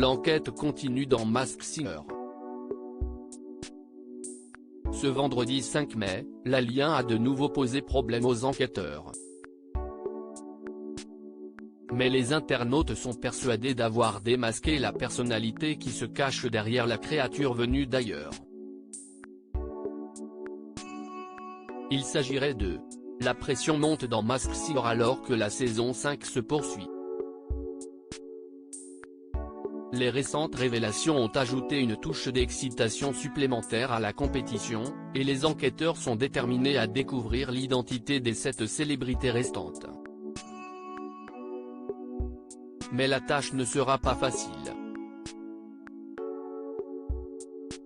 L'enquête continue dans Masked Singer. Ce vendredi 5 mai, l'alien a de nouveau posé problème aux enquêteurs. Mais les internautes sont persuadés d'avoir démasqué la personnalité qui se cache derrière la créature venue d'ailleurs. Il s'agirait de « La pression monte dans Masked Singer alors que la saison 5 se poursuit ». Les récentes révélations ont ajouté une touche d'excitation supplémentaire à la compétition, et les enquêteurs sont déterminés à découvrir l'identité des 7 célébrités restantes. Mais la tâche ne sera pas facile.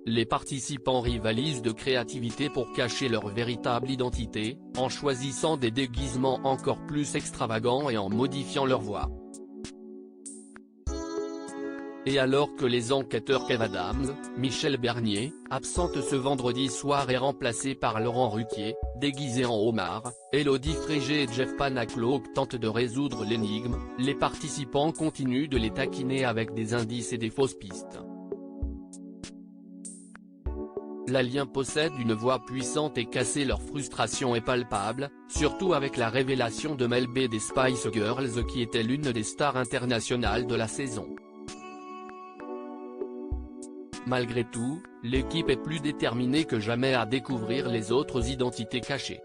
Les participants rivalisent de créativité pour cacher leur véritable identité, en choisissant des déguisements encore plus extravagants et en modifiant leur voix. Et alors que les enquêteurs Kev Adams, Michel Bernier, absente ce vendredi soir est remplacé par Laurent Ruquier, déguisé en homard, Élodie Frégé et Jeff Panaclock tentent de résoudre l'énigme, les participants continuent de les taquiner avec des indices et des fausses pistes. L'alien possède une voix puissante et cassée, leur frustration est palpable, surtout avec la révélation de Mel B des Spice Girls qui était l'une des stars internationales de la saison. Malgré tout, l'équipe est plus déterminée que jamais à découvrir les autres identités cachées.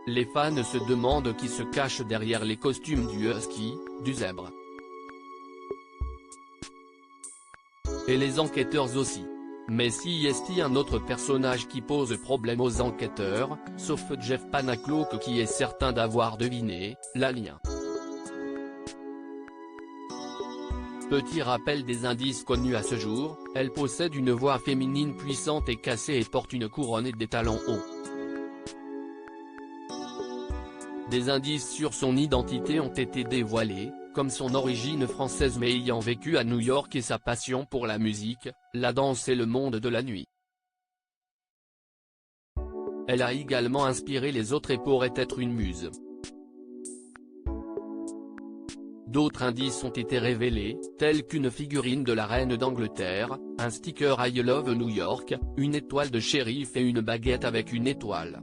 Les fans se demandent qui se cache derrière les costumes du husky, du zèbre. Et les enquêteurs aussi. Mais si est-il un autre personnage qui pose problème aux enquêteurs, sauf Jeff Panaclock qui est certain d'avoir deviné, l'alien. Petit rappel des indices connus à ce jour, elle possède une voix féminine puissante et cassée et porte une couronne et des talons hauts. Des indices sur son identité ont été dévoilés, comme son origine française mais ayant vécu à New York et sa passion pour la musique, la danse et le monde de la nuit. Elle a également inspiré les autres et pourrait être une muse. D'autres indices ont été révélés, tels qu'une figurine de la reine d'Angleterre, un sticker I Love New York, une étoile de shérif et une baguette avec une étoile.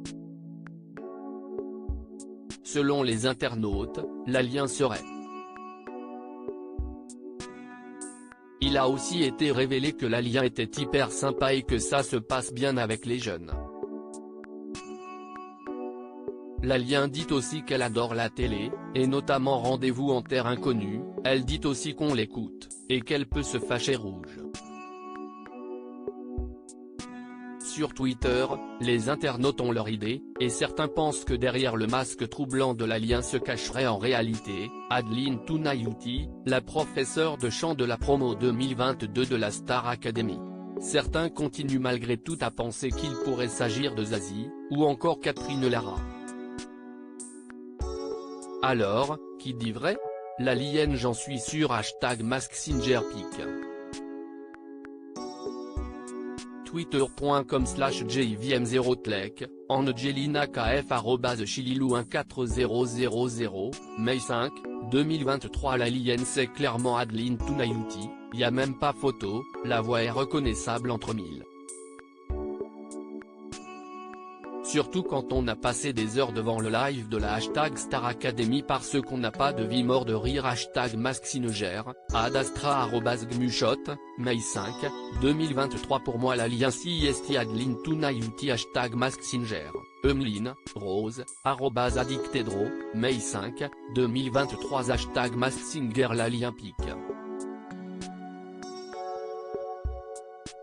Selon les internautes, l'alien serait. Il a aussi été révélé que l'alien était hyper sympa et que ça se passe bien avec les jeunes. L'alien dit aussi qu'elle adore la télé, et notamment Rendez-vous en terre inconnue, elle dit aussi qu'on l'écoute, et qu'elle peut se fâcher rouge. Sur Twitter, les internautes ont leur idée, et certains pensent que derrière le masque troublant de l'alien se cacherait en réalité, Adeline Tunayuti, la professeure de chant de la promo 2022 de la Star Academy. Certains continuent malgré tout à penser qu'il pourrait s'agir de Zazie, ou encore Catherine Lara. Alors, qui dit vrai? L'alien j'en suis sûr #MaskSingerPic. Twitter.com/JVM0Tlek, AngelinAKF @chililou14000, Mai 5, 2023. L'alien c'est clairement Adeline Tunayuti, y a même pas photo, la voix est reconnaissable entre mille. Surtout quand on a passé des heures devant le live de la #Star Academy parce qu'on n'a pas de vie, mort de rire. #MaskSinger, @Astra@Gmushot, Mai 5, 2023. Pour moi l'alien CIST Adeline Tunayuti #MaskSinger, Emeline, Rose, @Addictedro, Mai 5, 2023. #MaskSinger l'alien pic.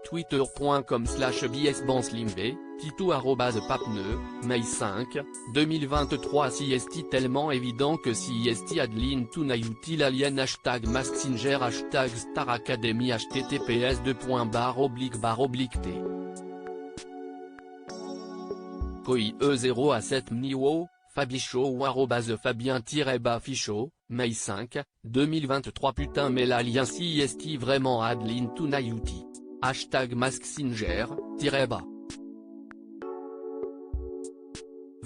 Twitter.com/BSBanslimV, Titou @Papneu, Mai 5, 2023. Si est tellement évident que si est Adeline Tunayuti l'alien #MaskSinger #Star Academy https://t. Koi E0 à 7 Mniwo, Fabicho ou @Fabien-Fichot, Mai 5, 2023. Putain mais l'alien si est vraiment Adeline Tunayuti. #MaskSinger, -bas.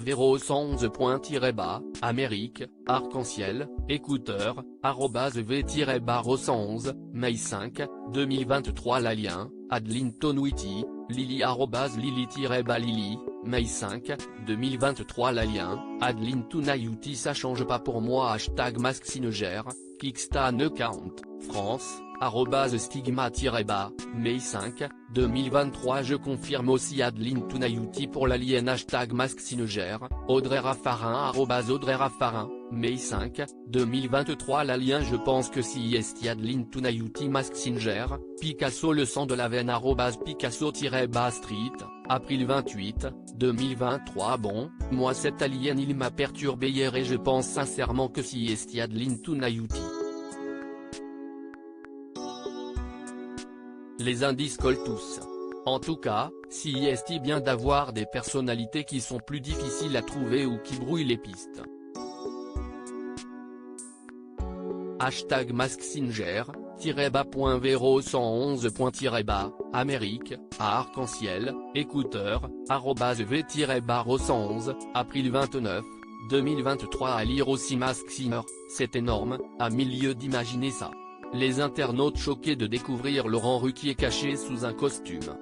@véro111.-bas, Amérique, arc-en-ciel, écouteur, @v-111, mai 5, 2023 Lalien, Adlinton Witty, Lily @lily-lily, mai 5, 2023 Lalien, Adlinton Ayuti ça change pas pour moi #MaskSineGère, Kickstan account, France, @stigma-bas, mai 5, 2023 je confirme aussi Adlinton Ayuti pour l'alien #MaskSineGère, Audrey Raffarin @Audrey Raffarin, mai 5, 2023 l'alien je pense que si est Adlinton Ayuti MaskSineGère, Picasso le sang de la veine @Picasso-street, April 28, 2023 bon, moi cet alien il m'a perturbé hier et je pense sincèrement que si est Adlinton Ayuti. Les indices collent tous. En tout cas, si est bien d'avoir des personnalités qui sont plus difficiles à trouver ou qui brouillent les pistes. #MaskSineGère, _bas.véro111. Amérique, à arc-en-ciel, écouteur, @v-111, April 29, 2023 à lire aussi MaskSinger, c'est énorme, à milieu d'imaginer ça. Les internautes choqués de découvrir Laurent Ruquier caché sous un costume.